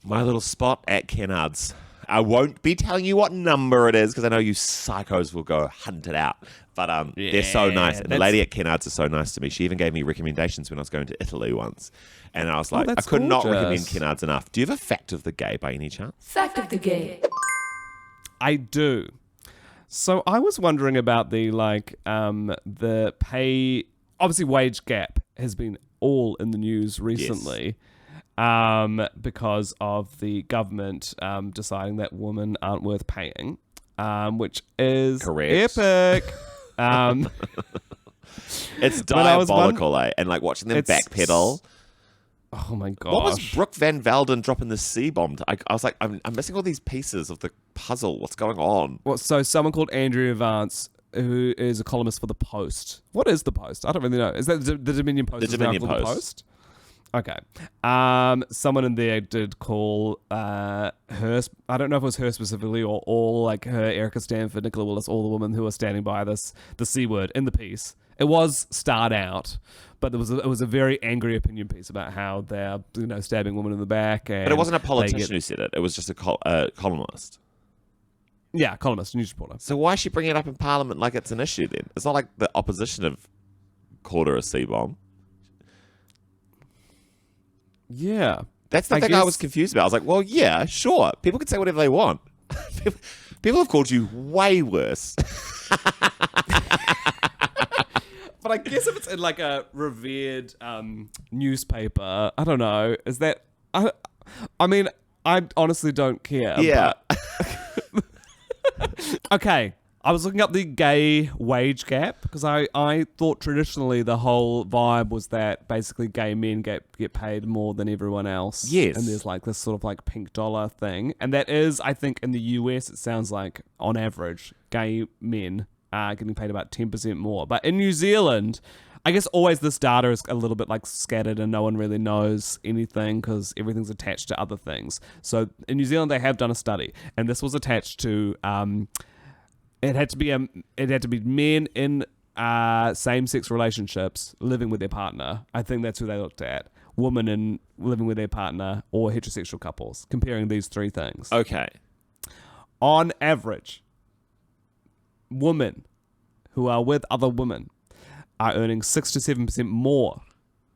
my little spot at Kennard's. I won't be telling you what number it is because I know you psychos will go hunt it out. But they're so nice. And the lady at Kennard's is so nice to me. She even gave me recommendations when I was going to Italy once. And I was like, I could not recommend Kennard's enough. Do you have a fact of the gay by any chance?
Fact of the gay.
I do. So I was wondering about the pay. Obviously, wage gap has been all in the news recently. Because of the government deciding that women aren't worth paying, which is
Correct.
epic.
It's
But I was
diabolical, And like watching them backpedal.
Oh my gosh.
What was Brooke Van Velden dropping the C-bomb? I was like, I'm missing all these pieces of the puzzle. What's going on?
Well, so someone called Andrea Vance, who is a columnist for The Post. What is The Post? I don't really know. Is that the Dominion Post?
The
is now
Dominion
called
Post.
The Post? Okay. Someone in there did call her, I don't know if it was her specifically or all like her, Erica Stanford, Nicola Willis, all the women who were standing by the C word in the piece. It was starred out, but it was a very angry opinion piece about how they're stabbing women in the back. And
But it wasn't a politician who said it. It was just a columnist.
Yeah, columnist, news reporter.
So why is she bringing it up in Parliament like it's an issue then? It's not like the opposition have called her a C-bomb.
Yeah.
That's the thing I was confused about. I was like, well, yeah, sure. People can say whatever they want. People have called you way worse.
But I guess if it's in like a revered newspaper, I don't know. Is that... I mean, I honestly don't care.
Yeah.
Okay. I was looking up the gay wage gap because I thought traditionally the whole vibe was that basically gay men get paid more than everyone else.
Yes.
And there's like this sort of like pink dollar thing. And that is, I think in the US, it sounds like on average, gay men are getting paid about 10% more. But in New Zealand, I guess always this data is a little bit like scattered and no one really knows anything because everything's attached to other things. So in New Zealand, they have done a study and this was attached to... It had to be men in same-sex relationships living with their partner. I think that's who they looked at. Women in living with their partner or heterosexual couples, comparing these three things.
Okay.
On average, women who are with other women are earning 6 to 7% more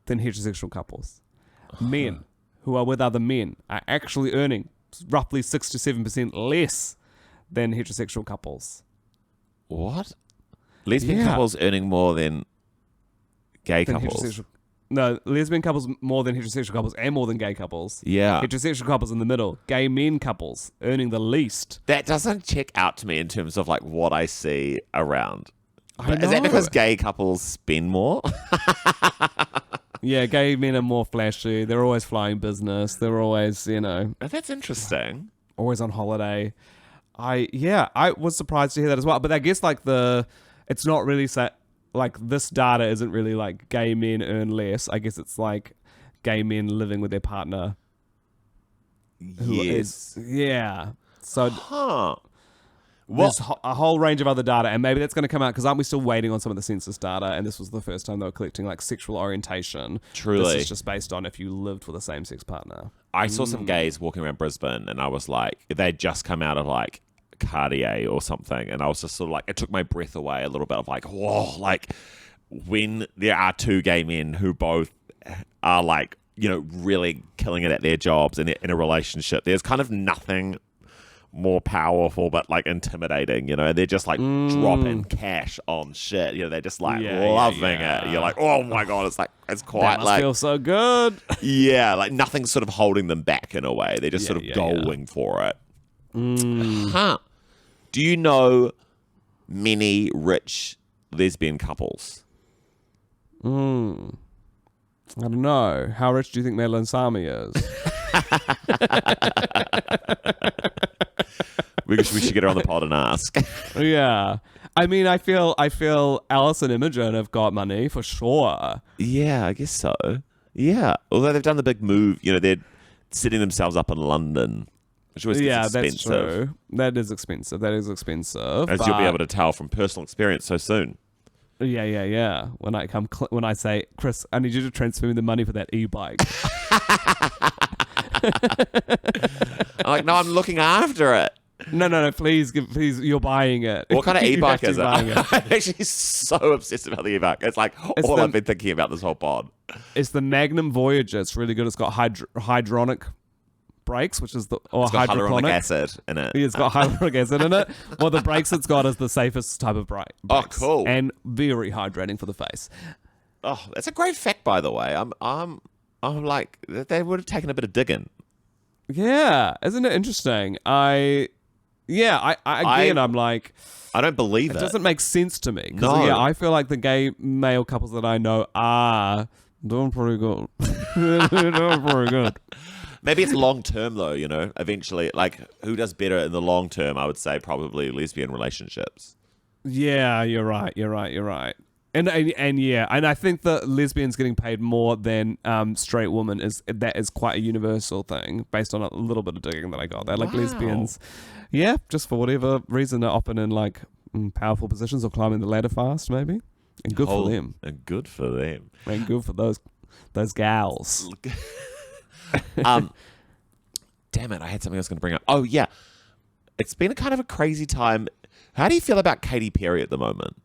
than heterosexual couples. Men who are with other men are actually earning roughly 6 to 7% less than heterosexual couples.
What? Lesbian couples earning more than gay
Than
couples?
No, lesbian couples more than heterosexual couples and more than gay couples.
Yeah.
Heterosexual couples in the middle. Gay men couples earning the least.
That doesn't check out to me in terms of like what I see around.
I
Is that
know.
because gay couples spend more?
Yeah, gay men are more flashy. They're always flying business. They're always,
That's interesting.
always on holiday. I was surprised to hear that as well. But I guess it's not really this data isn't really like gay men earn less. I guess it's like gay men living with their partner.
Yes.
Yeah. So
Huh.
there's a whole range of other data, and maybe that's going to come out because aren't we still waiting on some of the census data? And this was the first time they were collecting like sexual orientation.
Truly.
This is just based on if you lived with a same-sex partner.
I saw some gays walking around Brisbane, and I was like, they'd just come out of like Cartier or something, and I was just sort of like, it took my breath away a little bit of like, whoa, like when there are two gay men who both are like, you know, really killing it at their jobs and in a relationship, there's kind of nothing more powerful but like intimidating, you know. They're just like dropping cash on shit, you know. They're just like loving it. You're like, oh my god, it's like, it's quite
That must
like
feel so good.
yeah, like nothing's sort of holding them back in a way. They're just sort of going for it. Huh. Do you know many rich lesbian couples?
I don't know. How rich do you think Madeline Sami is?
We should get her on the pod and ask.
Yeah. I mean, I feel Alice and Imogen have got money for sure.
Yeah, I guess so. Yeah. Although they've done the big move, you know, they're setting themselves up in London, which always gets expensive.
That's true. That is expensive.
As you'll be able to tell from personal experience so soon.
Yeah. When I say, Chris, I need you to transfer me the money for that e-bike.
I'm like, no, I'm looking after it.
No, please, you're buying it.
What kind of
You
e-bike
have
is
to
it?
be buying
I'm actually so obsessed about the e-bike. It's like all I've been thinking about this whole pod.
It's the Magnum Voyager. It's really good. It's got hydronic brakes, which is
It's got hyaluronic acid in it.
It's got hyaluronic acid in it. Well, the brakes it's got is the safest type of brakes.
Oh, cool.
And very hydrating for the face.
Oh, that's a great fact, by the way. I'm like, they would have taken a bit of digging.
Yeah, isn't it interesting? I'm like,
I don't believe it.
It doesn't make sense to me.
No.
Yeah, I feel like the gay male couples that I know are doing pretty good. They're doing pretty good.
Maybe it's long term though, you know. Eventually, like, who does better in the long term? I would say probably lesbian relationships.
Yeah, you're right. And I think that lesbians getting paid more than straight women is quite a universal thing based on a little bit of digging that I got there. Like lesbians, just for whatever reason, are often in like powerful positions or climbing the ladder fast, maybe. And good for them.
And good for them.
And good for those gals.
Damn it! I had something I was going to bring up. Oh yeah, it's been a kind of a crazy time. How do you feel about Katy Perry at the moment?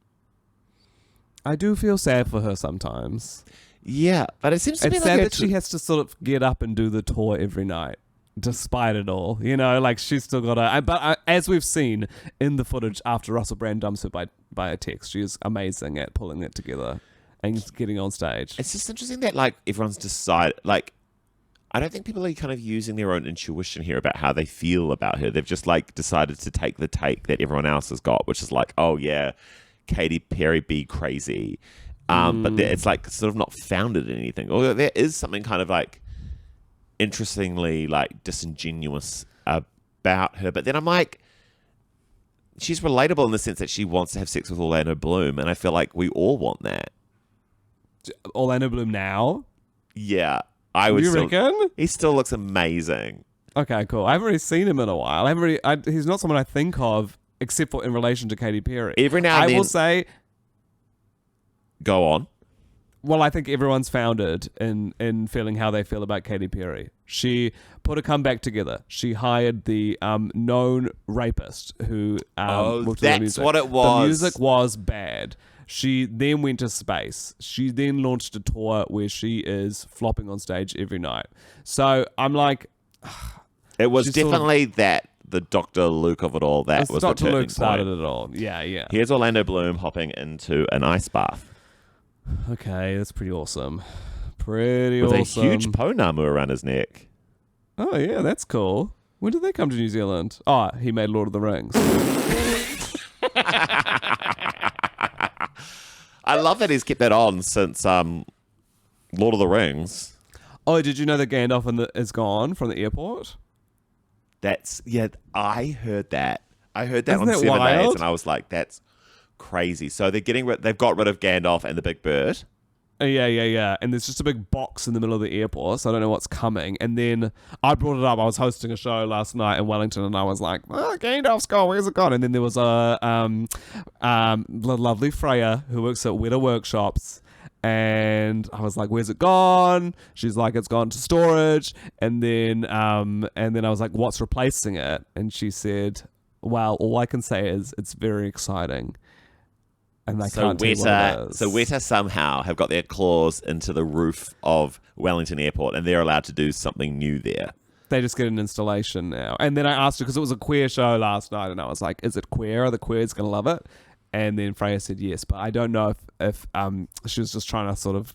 I do feel sad for her sometimes.
Yeah, but it seems to be
it's
like
sad that she has to sort of get up and do the tour every night, despite it all. You know, like she's still got a. But as we've seen in the footage after Russell Brand dumps her by a text, she is amazing at pulling it together and getting on stage.
It's just interesting that like everyone's decided. Like, I don't think people are kind of using their own intuition here about how they feel about her. They've just like decided to take the take that everyone else has got, which is like, oh yeah, Katy Perry be crazy. But it's like sort of not founded in anything. Although there is something kind of like interestingly like disingenuous about her. But then I'm like, she's relatable in the sense that she wants to have sex with Orlando Bloom, and I feel like we all want that.
Orlando Bloom now?
Yeah. I would
reckon?
He still looks amazing.
Okay, cool. I haven't really seen him in a while. He's not someone I think of except for in relation to Katy Perry.
Every now and then,
I will say,
go on.
Well, I think everyone's founded in feeling how they feel about Katy Perry. She put a comeback together. She hired the known rapist who...
that's what it was.
The music was bad. She then went to space. She then launched a tour where she is flopping on stage every night. So I'm like...
It was definitely that, the Dr. Luke of it all, that was
Dr.
the turning
Luke started
point.
it all. Yeah.
Here's Orlando Bloom hopping into an ice bath.
Okay, that's pretty awesome. With
a huge pounamu around his neck.
Oh, yeah, that's cool. When did they come to New Zealand? Oh, he made Lord of the Rings.
I love that he's kept that on since Lord of the Rings.
Oh, did you know that Gandalf is gone from the airport?
I heard that. I heard that
Isn't
on
that
7
wild?
Days, and I was like, that's crazy. So they've got rid of Gandalf and the Big Bird.
Yeah. And there's just a big box in the middle of the airport, so I don't know what's coming. And then I brought it up. I was hosting a show last night in Wellington, and I was like, Gandalf's gone. Where's it gone? And then there was a lovely Freya who works at Weta Workshops. And I was like, where's it gone? She's like, it's gone to storage. And then I was like, what's replacing it? And she said, well, all I can say is it's very exciting. And they can't tell you what it is.
So Weta somehow have got their claws into the roof of Wellington Airport, and they're allowed to do something new there.
They just get an installation now. And then I asked her, because it was a queer show last night, and I was like, is it queer? Are the queers going to love it? And then Freya said yes, but I don't know if she was just trying to sort of,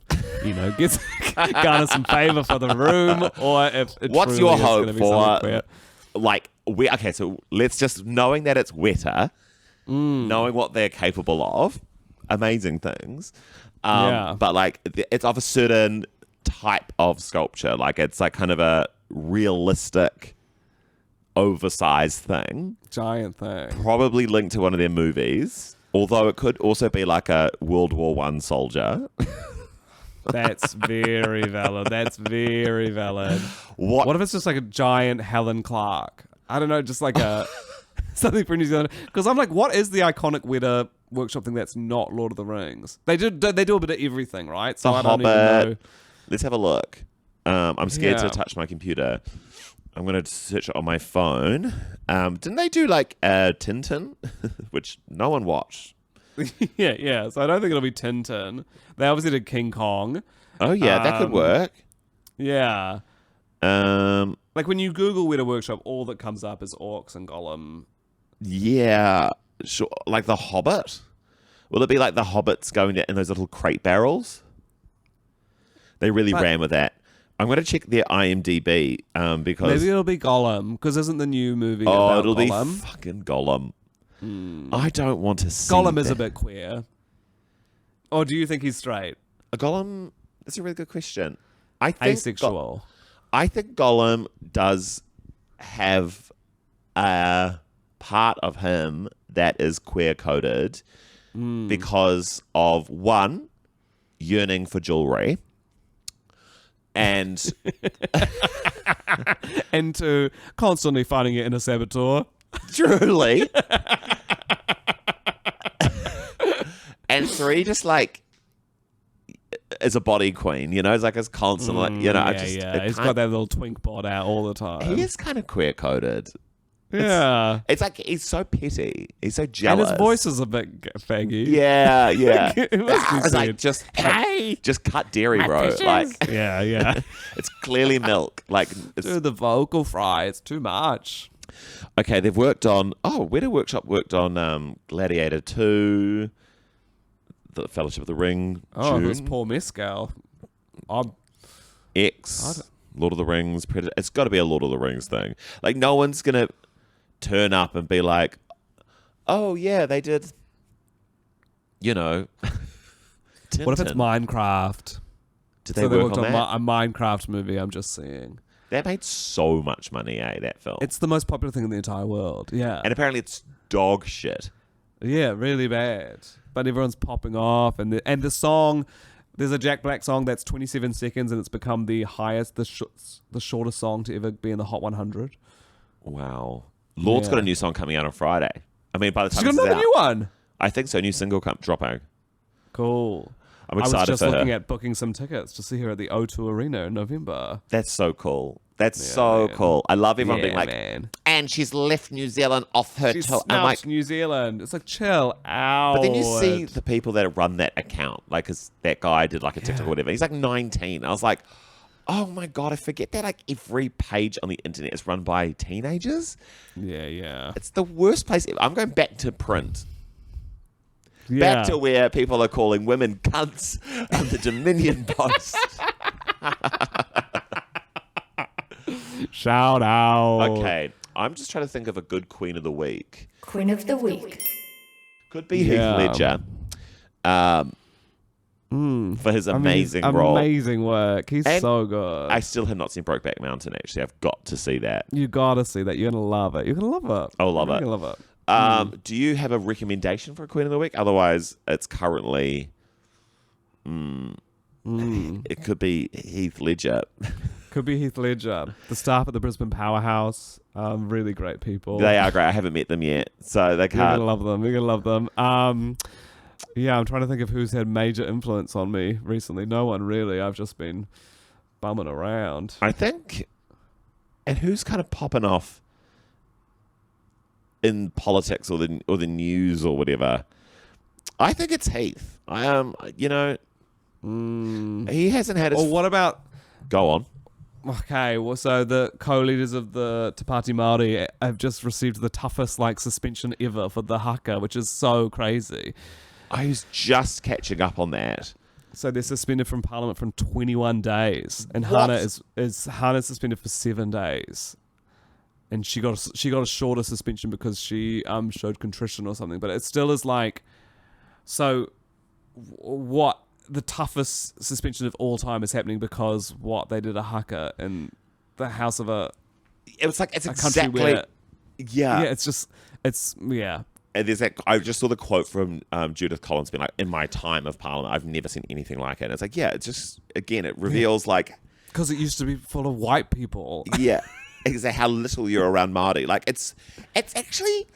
garner some favour for the room, or if it
What's your hope for,
queer.
Okay, so let's just, knowing that it's Weta, knowing what they're capable of, amazing things. But like, it's of a certain type of sculpture. Like, it's like kind of a realistic, oversized thing.
Giant thing.
Probably linked to one of their movies. Although it could also be like a World War I soldier.
That's very valid. What if it's just like a giant Helen Clark? I don't know, just like a something for New Zealand. Because I'm like, what is the iconic Weta Workshop thing that's not Lord of the Rings? They do a bit of everything, right? So I don't even know.
Let's have a look. I'm scared to touch my computer. I'm going to search it on my phone. Didn't they do like Tintin? Which no one watched.
Yeah. So I don't think it'll be Tintin. They obviously did King Kong.
Oh, yeah, that could work.
Yeah. Like when you Google Weta Workshop, all that comes up is orcs and Gollum.
Yeah. Sure. Like the Hobbit? Will it be like the Hobbits going in those little crate barrels? They really ran with that. I'm going to check their IMDb because...
Maybe it'll be Gollum, because isn't the new movie about
Gollum? Oh, it'll
Gollum?
be fucking Gollum. I don't want to see
Gollum is a bit queer. Or do you think he's straight?
Gollum... That's a really good question. I think
asexual.
I think Gollum does have a part of him that is queer-coded because of, one, yearning for jewelry, and
and two, constantly fighting your inner saboteur.
Truly. And three, just like is a body queen, it's like it's constantly,
He's got that little twink bod out all the time.
He is kind of queer coded.
Yeah.
It's like he's so petty. He's so jealous.
And his voice is a bit faggy.
Yeah.
It's
like just cut dairy, bro. Like
yeah.
It's clearly milk. Like
Dude, the vocal fry, it's too much.
Okay, they've worked on Weta Workshop worked on Gladiator 2, The Fellowship of the Ring.
Oh,
June.
this poor Mescal.
X, Lord of the Rings, Predator. It's got to be a Lord of the Rings thing. Like, no one's going to turn up and be like, oh, yeah, they did, Tintin.
What if it's Minecraft?
Did they work on that?
A Minecraft movie, I'm just seeing.
That made so much money, that film.
It's the most popular thing in the entire world, yeah.
And apparently it's dog shit.
Yeah, really bad. But everyone's popping off. And the song, there's a Jack Black song that's 27 seconds and it's become the shortest song to ever be in the Hot 100.
Wow. Lord's got a new song coming out on Friday. I mean, by the time
She's got another new one?
I think so. New single dropping.
Cool.
I'm excited for her.
I was just looking at booking some tickets to see her at the O2 Arena in November.
That's so cool. That's so cool. I love everyone being like, and she's left New Zealand off her tour.
I'm like, New Zealand. It's like, chill out.
But then you see the people that run that account, like, because that guy did like a TikTok or whatever. He's like 19. I was like, oh my God, I forget that like every page on the internet is run by teenagers.
Yeah.
It's the worst place ever. I'm going back to print.
Yeah.
Back to where people are calling women cunts on the Dominion Post.
Shout out.
Okay, I'm just trying to think of a good Queen of the Week.
Queen of the Week.
Could be Heath Ledger. For his amazing role.
Amazing work. He's so good.
I still have not seen Brokeback Mountain, actually. I've got to see that.
You got to see that. You're going to love it. You're going to love it.
I'll love it.
You're going to love it.
Do you have a recommendation for a Queen of the Week? Otherwise, it's currently... It could be Heath Ledger.
Could be Heath Ledger. The staff at the Brisbane Powerhouse, really great people.
They are great. I haven't met them yet, so they
You're
can't.
gonna love them. You're gonna love them. Yeah, I'm trying to think of who's had major influence on me recently. No one really. I've just been bumming around.
I think, and who's kind of popping off in politics or the news or whatever? I think it's Heath. He hasn't had his.
Or what about?
Go on.
Okay, well, so the co-leaders of the Te Pāti Māori have just received the toughest suspension ever for the haka, which is so crazy.
I was just catching up on that.
So they're suspended from Parliament from 21 days, and
What?
Hannah's suspended for 7 days, and she got a shorter suspension because she showed contrition or something. But it still is so what? The toughest suspension of all time is happening because they did a haka in the house of
It's
a
exactly.
country where
Yeah.
yeah.
And there's that. I just saw the quote from Judith Collins being like, "In my time of Parliament, I've never seen anything like it." And it's like, yeah, it just again, it reveals
Because it used to be full of white people.
yeah, exactly how little you're around Māori. It's actually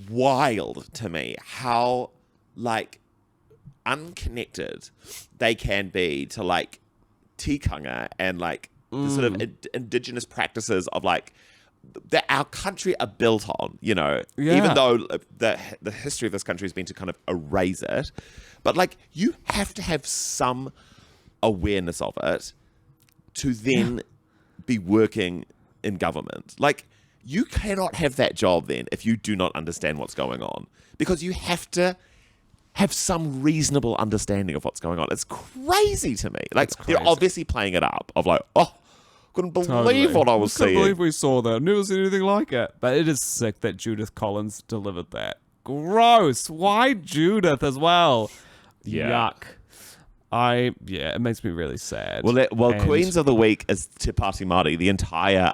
wild to me how unconnected they can be to tikanga and the sort of indigenous practices of that our country are built on, even though the history of this country has been to kind of erase it. But you have to have some awareness of it to then be working in government. You cannot have that job then if you do not understand what's going on, because you have to have some reasonable understanding of what's going on. It's crazy to me. They're obviously playing it up of couldn't believe what I was seeing.
Couldn't believe we saw that. Never seen anything like it. But it is sick that Judith Collins delivered that. Gross. Why Judith as well?
Yeah.
Yuck. It makes me really sad.
Well, Queens of the Week is Te Pāti Māori, the entire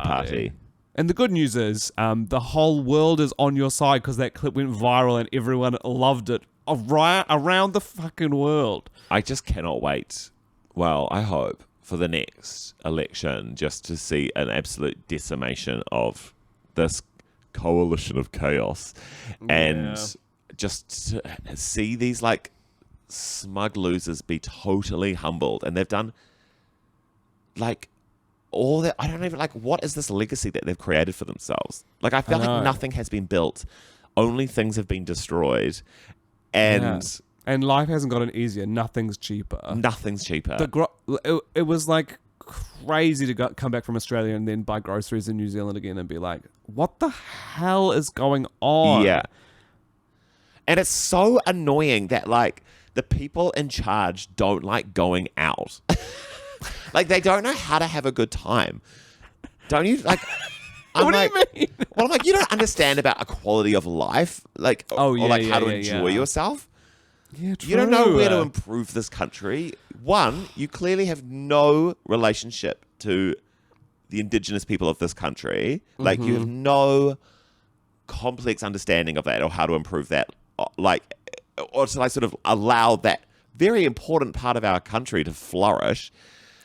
party.
And the good news is the whole world is on your side because that clip went viral and everyone loved it around the fucking world.
I just cannot wait. Well, I hope for the next election just to see an absolute decimation of this coalition of chaos and just to see these smug losers be totally humbled. And they've done all that. I don't even what is this legacy that they've created for themselves? I feel like nothing has been built, only things have been destroyed,
and life hasn't gotten easier. Nothing's cheaper.
Nothing's cheaper.
It was crazy to come back from Australia and then buy groceries in New Zealand again and be like, what the hell is going on?
Yeah. And it's so annoying that the people in charge don't like going out. They don't know how to have a good time. Don't you?
What do you mean?
Well, I'm you don't understand about a quality of life, how to enjoy yourself.
Yeah, true.
You don't know where to improve this country. One, you clearly have no relationship to the indigenous people of this country. You have no complex understanding of that or how to improve that. Or to sort of allow that very important part of our country to flourish.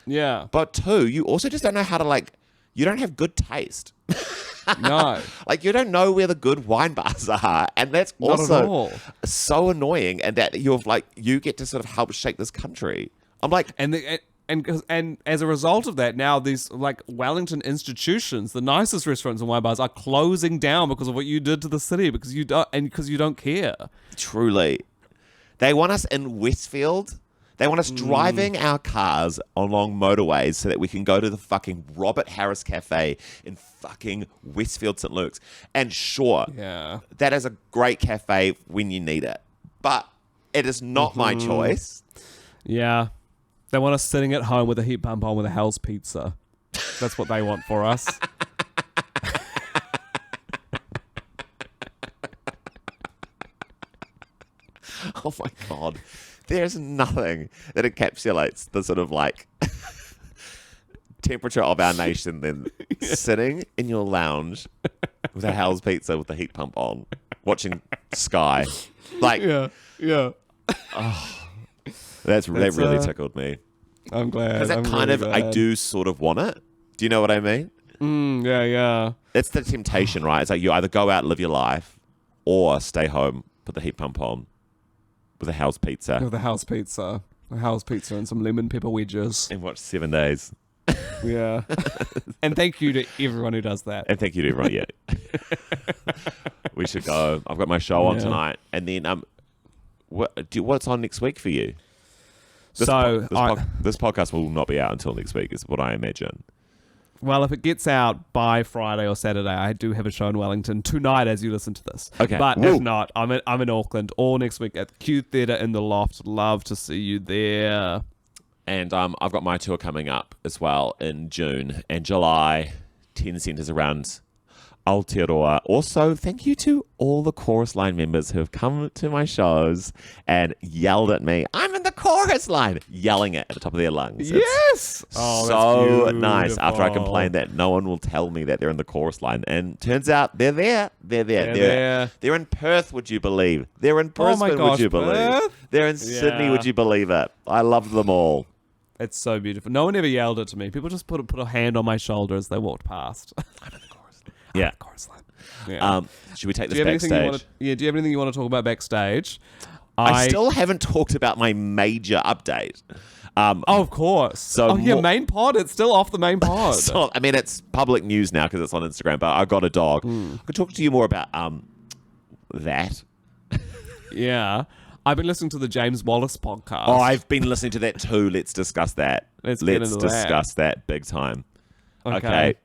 Yeah.
But two, you also just don't know how to you don't have good taste.
No.
You don't know where the good wine bars are. And that's
Not
also
at all.
so annoying. And that you get to sort of help shape this country. I'm
and as a result of that, now these Wellington institutions, the nicest restaurants and wine bars, are closing down because of what you did to the city, because you don't care.
Truly. They want us in Westfield. They want us driving our cars along motorways so that we can go to the fucking Robert Harris Cafe in fucking Westfield, St. Luke's. And sure, that is a great cafe when you need it. But it is not my choice.
Yeah. They want us sitting at home with a heat pump on with a Hell's Pizza. That's what they want for us.
Oh my God. There's nothing that encapsulates the sort of temperature of our nation than sitting in your lounge with a Hell's Pizza with the heat pump on, watching Sky.
Yeah.
Oh, That really tickled me.
I'm glad.
Because that I do sort of want it. Do you know what I mean?
Yeah.
It's the temptation, right? It's like you either go out and live your life or stay home, put the heat pump on with a house pizza.
With a house pizza. A house pizza and some lemon pepper wedges.
And watch 7 days.
Yeah. And thank you to everyone who does that.
And thank you to everyone, yeah. We should go. I've got my show on tonight. And then what's on next week for you? This podcast will not be out until next week, is what I imagine.
Well, if it gets out by Friday or Saturday, I do have a show in Wellington tonight as you listen to this.
Okay.
But if not, I'm in Auckland all next week at the Q Theatre in the Loft. Love to see you there.
And I've got my tour coming up as well in June and July. 10 centres around Aotearoa. Also, thank you to all the chorus line members who have come to my shows and yelled at me. I'm in the chorus line, yelling it at the top of their lungs.
Yes!
So nice. After I complained that no one will tell me that they're in the chorus line. And turns out they're there. They're there. They're in Perth, would you believe? They're in Brisbane, would you believe?
Perth?
They're in Sydney, would you believe it? I love them all.
It's so beautiful. No one ever yelled it to me. People just put a hand on my shoulder as they walked past.
I'm in the chorus line. Yeah.
Chorus line. Yeah.
Should we take this backstage?
Do you have anything you want to talk about backstage?
I still haven't talked about my major update.
Of course. Main pod. It's still off the main pod.
So, I mean, it's public news now because it's on Instagram, but I got a dog. I could talk to you more about that.
Yeah. I've been listening to the James Wallace podcast.
Oh, I've been listening to that too. Let's discuss that.
Let's
discuss that big time. Okay.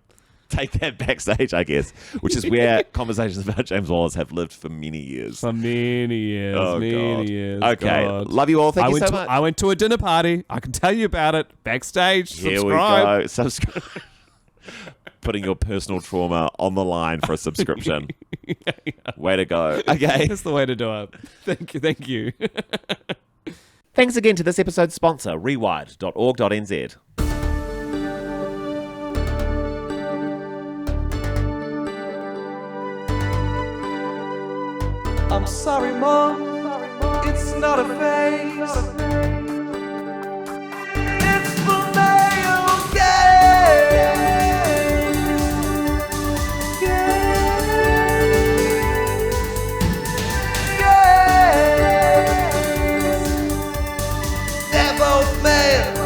Take that backstage, I guess, which is where conversations about James Wallace have lived for many years.
For many years.
Oh,
many years.
Okay.
God.
Love you all. Thank you so much.
I went to a dinner party. I can tell you about it. Backstage.
Here
Subscribe.
we go. Subscribe. Putting your personal trauma on the line for a subscription. Way to go. Okay.
That's the way to do it. Thank you.
Thanks again to this episode's sponsor, rewired.org.nz.
I'm sorry, Mom. It's not a phase. It's the male gaze. Gaze. They're both male.